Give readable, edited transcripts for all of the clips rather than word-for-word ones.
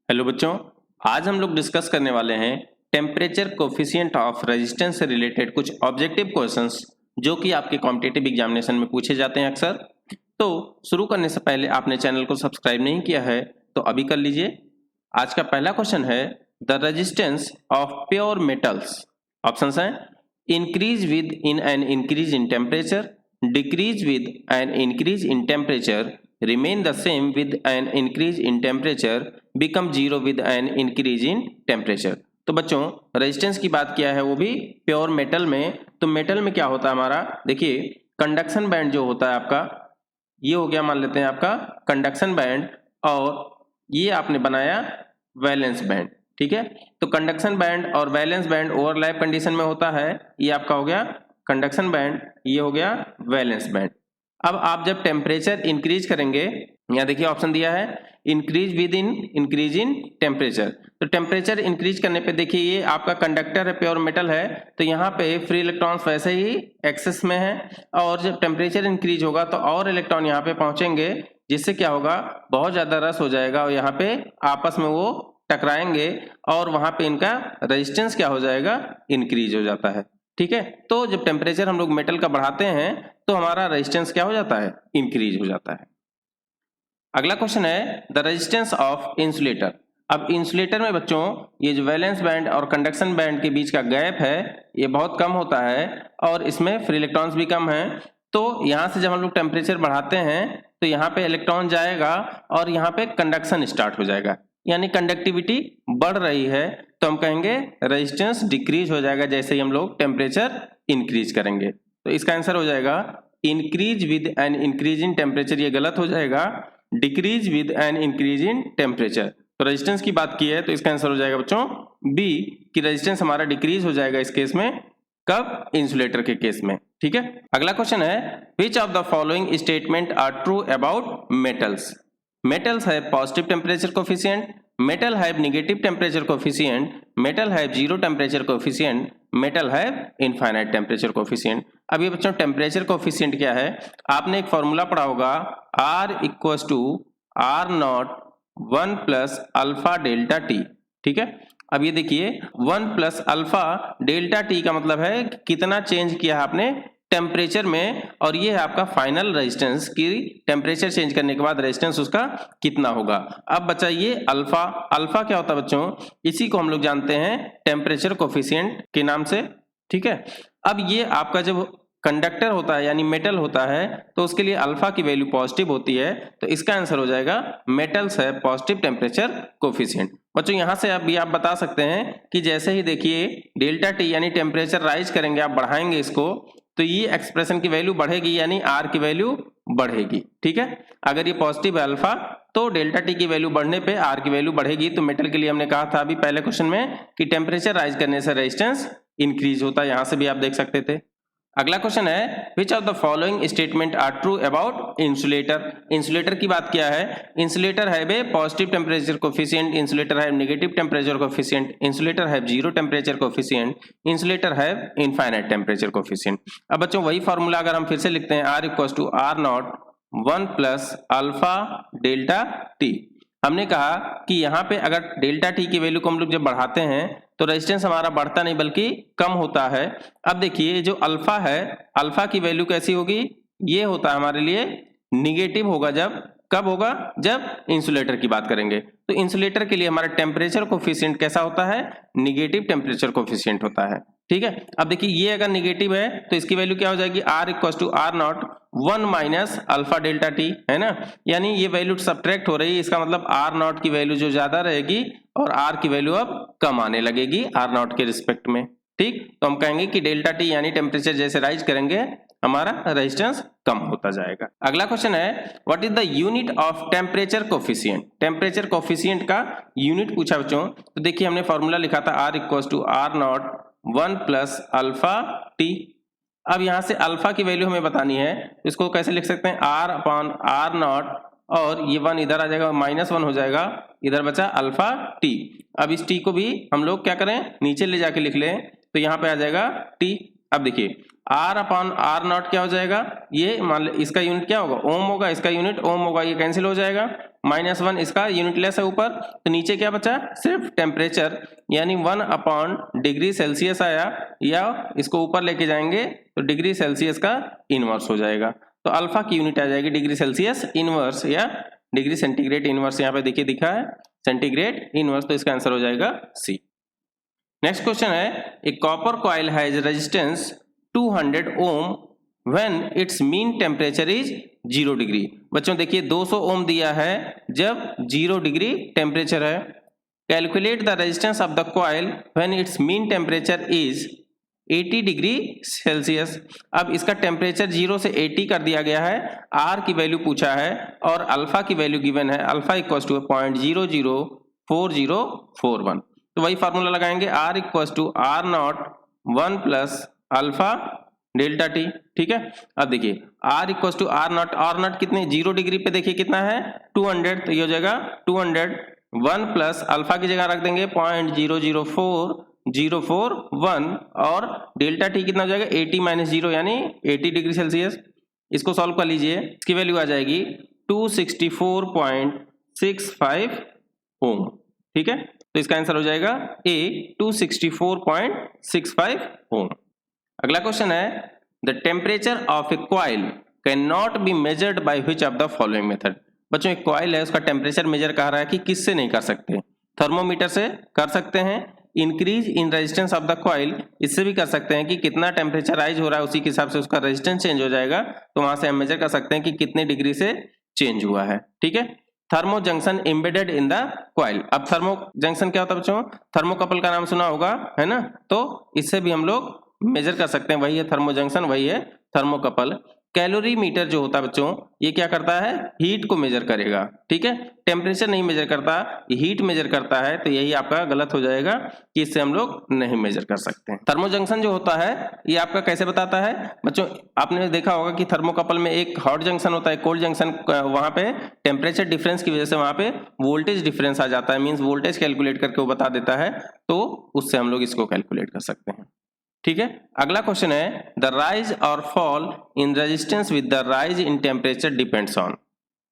Hello बच्चों, आज हम लोग डिस्कस करने वाले हैं टेम्परेचर कोफिशिएंट ऑफ रेजिस्टेंस से रिलेटेड कुछ ऑब्जेक्टिव क्वेश्चंस जो कि आपके कॉम्पिटिटिव एग्जामिनेशन में पूछे जाते हैं अक्सर। तो शुरू करने से पहले आपने चैनल को सब्सक्राइब नहीं किया है तो अभी कर लीजिए। आज का पहला क्वेश्चन है the resistance of pure metals. Options हैं increase with in an increase in temperature, decrease with an increase in temperature, remain the same with an increase in temperature, become zero with an increase in temperature। तो बच्चों resistance की बात किया है वो भी pure metal में। तो मेटल में क्या होता है हमारा, देखिए कंडक्शन बैंड जो होता है आपका, ये हो गया मान लेते हैं आपका कंडक्शन बैंड, और ये आपने बनाया वैलेंस बैंड। ठीक है, तो कंडक्शन बैंड और वैलेंस बैंड ओवरलैप कंडीशन में होता है। ये आपका हो गया कंडक्शन बैंड, ये हो गया वैलेंस बैंड। अब आप जब टेम्परेचर इंक्रीज करेंगे, यहाँ देखिए ऑप्शन दिया है increase with in increase in temperature. तो टेम्परेचर इंक्रीज करने पे देखिए ये आपका कंडक्टर है, प्योर मेटल है, तो यहाँ पे फ्री इलेक्ट्रॉन्स वैसे ही एक्सेस में है, और जब टेम्परेचर इंक्रीज होगा तो और इलेक्ट्रॉन यहाँ पे पहुंचेंगे, जिससे क्या होगा बहुत ज्यादा रस हो जाएगा और यहाँ पे आपस में वो टकराएंगे और वहां पे इनका रेजिस्टेंस क्या हो जाएगा, इंक्रीज हो जाता है। ठीक है, तो जब टेम्परेचर हम लोग मेटल का बढ़ाते हैं तो हमारा रेजिस्टेंस क्या हो जाता है, इंक्रीज हो जाता है। अगला क्वेश्चन है द रेजिस्टेंस ऑफ इंसुलेटर। अब इंसुलेटर में बच्चों ये जो वैलेंस बैंड और कंडक्शन बैंड के बीच का गैप है ये बहुत कम होता है और इसमें फ्री इलेक्ट्रॉन्स भी कम हैं। तो यहाँ से जब हम लोग टेम्परेचर बढ़ाते हैं तो यहाँ पे इलेक्ट्रॉन जाएगा और यहाँ पे कंडक्शन स्टार्ट हो जाएगा, यानी कंडक्टिविटी बढ़ रही है, तो हम कहेंगे रेजिस्टेंस डिक्रीज हो जाएगा जैसे ही हम लोग टेम्परेचर इंक्रीज करेंगे। तो इसका आंसर हो जाएगा increase with an increase in temperature, ये गलत हो जाएगा, decrease with an increase in temperature. तो रेजिस्टेंस की बात की है तो इसका आंसर हो जाएगा बच्चों बी कि रेजिस्टेंस हमारा डिक्रीज हो जाएगा इस केस में। कब, इंसुलेटर के केस में। ठीक है, अगला क्वेश्चन है which of the following statement are true about metals. Metals have positive temperature coefficient, metal have negative temperature coefficient, metal have zero temperature coefficient, metal have infinite temperature coefficient। अब ये बच्चों temperature coefficient क्या है, आपने एक formula पढ़ा होगा R equals to R naught 1 plus alpha delta T. ठीक है, अब ये देखिए 1 प्लस अल्फा डेल्टा टी का मतलब है कितना चेंज किया है आपने टेम्परेचर में, और ये है आपका फाइनल रेजिस्टेंस की टेम्परेचर चेंज करने के बाद रेजिस्टेंस उसका कितना होगा। अब बचा ये अल्फा। अल्फा क्या होता है बच्चों, इसी को हम लोग जानते हैं टेम्परेचर कोफिशिएंट के नाम से। ठीक है, अब ये आपका जब कंडक्टर होता है यानी मेटल होता है तो उसके लिए अल्फा की वैल्यू पॉजिटिव होती है, तो इसका आंसर हो जाएगा मेटल्स है पॉजिटिव टेम्परेचर कोफिशिएंट। बच्चों यहाँ से आप बता सकते हैं कि जैसे ही देखिए डेल्टा टी यानी टेम्परेचर राइज करेंगे, आप बढ़ाएंगे इसको, तो ये एक्सप्रेशन की वैल्यू बढ़ेगी यानी आर की वैल्यू बढ़ेगी। ठीक है, अगर ये पॉजिटिव है अल्फा तो डेल्टा टी की वैल्यू बढ़ने पे आर की वैल्यू बढ़ेगी। तो मेटल के लिए हमने कहा था अभी पहले क्वेश्चन में कि टेम्परेचर राइज करने से रेजिस्टेंस इंक्रीज होता है, यहां से भी आप देख सकते थे। अगला क्वेश्चन है which of the following statement are true about insulator. Insulator की बात किया है, इंसुलेटर है बे पॉजिटिव टेम्परेचर कोफिशिएंट, इंसुलेटर है नेगेटिव टेम्परेचर कोफिशिएंट, इंसुलेटर है जीरो टेम्परेचर कोफिशिएंट, इंसुलेटर है इनफाइनाइट टेम्परेचर कोफिशिएंट। अब बच्चों वही फॉर्मूला अगर हम फिर से लिखते हैं R equals to R naught 1 plus alpha delta T. हमने कहा कि यहाँ पे अगर डेल्टा टी की वैल्यू को हम लोग जब बढ़ाते हैं तो रेजिस्टेंस हमारा बढ़ता नहीं बल्कि कम होता है। अब देखिए जो अल्फा है, अल्फा की वैल्यू कैसी होगी, ये होता है हमारे लिए निगेटिव होगा। जब कब होगा, जब इंसुलेटर की बात करेंगे। तो इंसुलेटर के लिए हमारा टेम्परेचर कोफिशिएंट कैसा होता है, निगेटिव टेम्परेचर कोफिशिएंट होता है। ठीक है, अब देखिए ये अगर निगेटिव है तो इसकी वैल्यू क्या हो जाएगी, R equals to R naught 1 minus alpha delta T, है ना, यानी ये वैल्यू सब्ट्रैक्ट हो रही है, इसका मतलब आर नॉट की वैल्यू जो ज्यादा रहेगी और आर की वैल्यू अब कम आने लगेगी आर नॉट के रिस्पेक्ट में। ठीक, तो हम कहेंगे कि डेल्टा टी यानी टेम्परेचर जैसे राइज करेंगे हमारा रेजिस्टेंस कम होता जाएगा। अगला क्वेश्चन है what is the unit of temperature coefficient. Temperature coefficient का यूनिट पूछा बच्चों, तो देखिए हमने फॉर्मूला लिखा था R equals to R naught 1 plus alpha T. अब यहाँ से अल्फा की वैल्यू हमें बतानी है, इसको कैसे लिख सकते हैं, R अपॉन आर नॉट, और ये 1 इधर आ जाएगा, -1 हो जाएगा, इधर बचा अल्फा टी। अब इस टी को भी हम लोग क्या करें, नीचे ले जाके लिख लें, तो यहाँ पे आ जाएगा टी। अब देखिए R अपॉन R नॉट क्या हो जाएगा, ये मान लो इसका यूनिट क्या होगा, ओम होगा, इसका यूनिट ओम होगा, ये कैंसिल हो जाएगा, -1 इसका यूनिट लेस है ऊपर, तो नीचे क्या बचा, सिर्फ टेम्परेचर, यानी 1 अपॉन डिग्री सेल्सियस आया, या इसको ऊपर लेके जाएंगे तो डिग्री सेल्सियस का इनवर्स हो जाएगा। तो अल्फा की यूनिट आ जाएगी डिग्री सेल्सियस इनवर्स या डिग्री सेंटीग्रेड इनवर्स, यहाँ पे देखिए दिखा है सेंटीग्रेड इनवर्स, तो इसका आंसर हो जाएगा सी। नेक्स्ट क्वेश्चन है, a copper coil has resistance 200 ohm when its mean temperature is 0 degree. बच्चों देखिए 200 ओम दिया है जब 0 डिग्री टेम्परेचर है। Calculate the resistance of the coil when its mean temperature is 80 degree Celsius. अब इसका टेम्परेचर 0 से 80 कर दिया गया है, आर की वैल्यू पूछा है और अल्फा की वैल्यू गिवन है, अल्फा इक्वल टू 0.004041। तो वही फार्मूला लगाएंगे, R equal to R naught 1 plus alpha delta T. ठीक है, अब देखिए R equal to R naught कितने 0 डिग्री पे देखिए कितना है 200, तो ये हो जाएगा 200, 1 प्लस अल्फा की जगह रख देंगे 0.004041 और डेल्टा टी कितना हो जाएगा 80 माइनस 0 यानी 80 डिग्री सेल्सियस। इसको सॉल्व कर लीजिए, इसकी वैल्यू आ जाएगी 264.65 ओम। ठीक है, तो इसका आंसर हो जाएगा ए 264.65 ओम। अगला क्वेश्चन है, the temperature of A coil can not be measured by which of the following method. बच्चों एक कॉइल है, उसका टेम्परेचर मेजर कह रहा है कि किससे नहीं कर सकते, थर्मोमीटर से कर सकते हैं, increase in resistance of the coil, इससे भी कर सकते हैं कि कितना टेम्परेचर राइज हो रहा है उसी के हिसाब से उसका रेजिस्टेंस चेंज हो जाएगा, तो वहां से हम मेजर कर सकते हैं कि कितने डिग्री से चेंज हुआ है। ठीक है, thermo junction embedded in the coil. अब थर्मो जंक्शन क्या होता है बच्चों, थर्मोकपल का नाम सुना होगा है ना, तो इससे भी हम लोग मेजर कर सकते हैं, वही है थर्मो जंक्शन, वही है थर्मोकपल। कैलोरी मीटर जो होता है बच्चों, ये क्या करता है, हीट को मेजर करेगा। ठीक है, टेम्परेचर नहीं मेजर करता, ये हीट मेजर करता है, तो यही आपका गलत हो जाएगा कि इससे हम लोग नहीं मेजर कर सकते हैं। थर्मो जंक्शन जो होता है ये आपका कैसे बताता है बच्चों, आपने देखा होगा कि थर्मोकपल में एक हॉट जंक्शन होता है, कोल्ड जंक्शन, वहां पे टेम्परेचर डिफरेंस की वजह से वहां पे वोल्टेज डिफरेंस आ जाता है, मीन्स वोल्टेज कैलकुलेट करके वो बता देता है, तो उससे हम लोग इसको कैलकुलेट कर सकते हैं। ठीक है, अगला क्वेश्चन है, द राइज और fall in resistance with the rise in temperature depends on.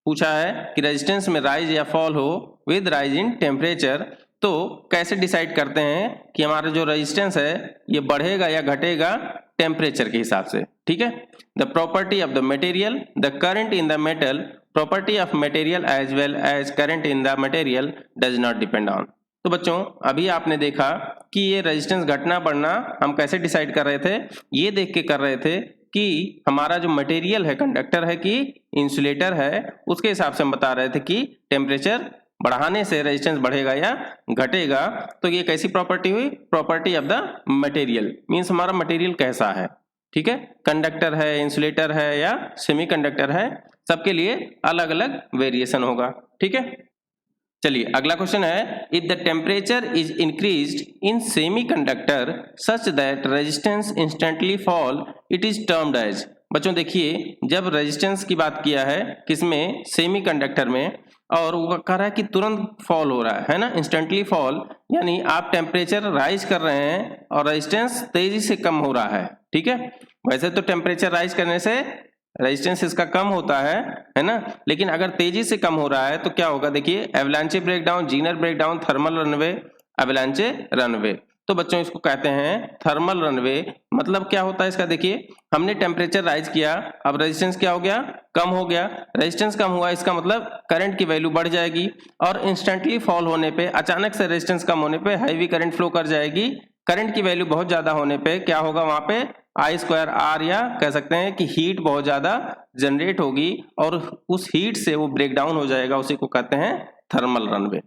पूछा है कि रेजिस्टेंस में राइज या फॉल हो विद राइज इन टेम्परेचर, तो कैसे डिसाइड करते हैं कि हमारा जो रेजिस्टेंस है ये बढ़ेगा या घटेगा टेम्परेचर के हिसाब से। ठीक है, the property of the material, the current in the metal, property of material as well as current in the material does not depend on. तो बच्चों अभी आपने देखा कि ये रेजिस्टेंस घटना बढ़ना हम कैसे डिसाइड कर रहे थे, ये देख के कर रहे थे कि हमारा जो मटेरियल है, कंडक्टर है कि इंसुलेटर है, उसके हिसाब से हम बता रहे थे कि टेम्परेचर बढ़ाने से रेजिस्टेंस बढ़ेगा या घटेगा। तो ये कैसी प्रॉपर्टी हुई, property of the material, means हमारा मटेरियल कैसा है। ठीक है, कंडक्टर है, इंसुलेटर है या सेमीकंडक्टर है, सबके लिए अलग अलग वेरिएशन होगा। ठीक है, चलिए अगला क्वेश्चन है, if the temperature is increased in semiconductor such that resistance instantly fall, it is termed as. बच्चों देखिए जब रेजिस्टेंस की बात किया है किसमें, सेमीकंडक्टर में, और वो कह रहा है कि तुरंत फॉल हो रहा है ना, इंस्टेंटली फॉल, यानी आप टेम्परेचर राइज कर रहे हैं और रेजिस्टेंस तेजी से कम हो रहा है। ठीक है, वैसे तो टेम्परेचर राइज करने से रेजिस्टेंस इसका कम होता है ना, लेकिन अगर तेजी से कम हो रहा है तो क्या होगा, देखिए एवलांचे breakdown, Zener breakdown, thermal runway, एवलांचे runway. तो बच्चों इसको कहते हैं थर्मल रनवे। मतलब क्या होता है इसका, देखिए हमने टेम्परेचर राइज किया, अब रेजिस्टेंस क्या हो गया, कम हो गया, रेजिस्टेंस कम हुआ, इसका मतलब करंट की वैल्यू बढ़ जाएगी, और इंस्टेंटली फॉल होने पे, अचानक से रेजिस्टेंस कम होने पे हैवी करंट फ्लो कर जाएगी। करंट की वैल्यू बहुत ज्यादा होने पे क्या होगा, वहां पे I²R, या कह सकते हैं कि हीट बहुत ज्यादा जनरेट होगी और उस हीट से वो ब्रेक डाउन हो जाएगा, उसी को कहते हैं थर्मल रनवे।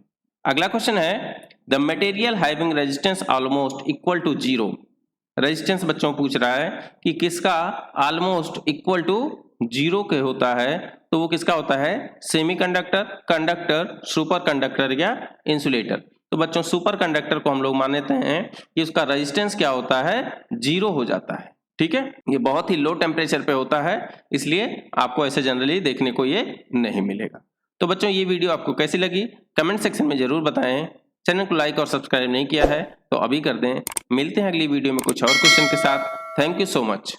अगला क्वेश्चन है, the material having resistance almost equal to 0। Resistance बच्चों पूछ रहा है कि किसका ऑलमोस्ट इक्वल टू 0 के होता है, तो वो किसका होता है, सेमीकंडक्टर, कंडक्टर, सुपर कंडक्टर या इंसुलेटर। तो बच्चों सुपर कंडक्टर को हम लोग मानते हैं कि उसका रेजिस्टेंस क्या होता है, 0 हो जाता है। ठीक है, ये बहुत ही लो टेम्परेचर पे होता है, इसलिए आपको ऐसे जनरली देखने को ये नहीं मिलेगा। तो बच्चों ये वीडियो आपको कैसी लगी कमेंट सेक्शन में जरूर बताएं। चैनल को लाइक और सब्सक्राइब नहीं किया है तो अभी कर दें। मिलते हैं अगली वीडियो में कुछ और क्वेश्चन के साथ। Thank you so much.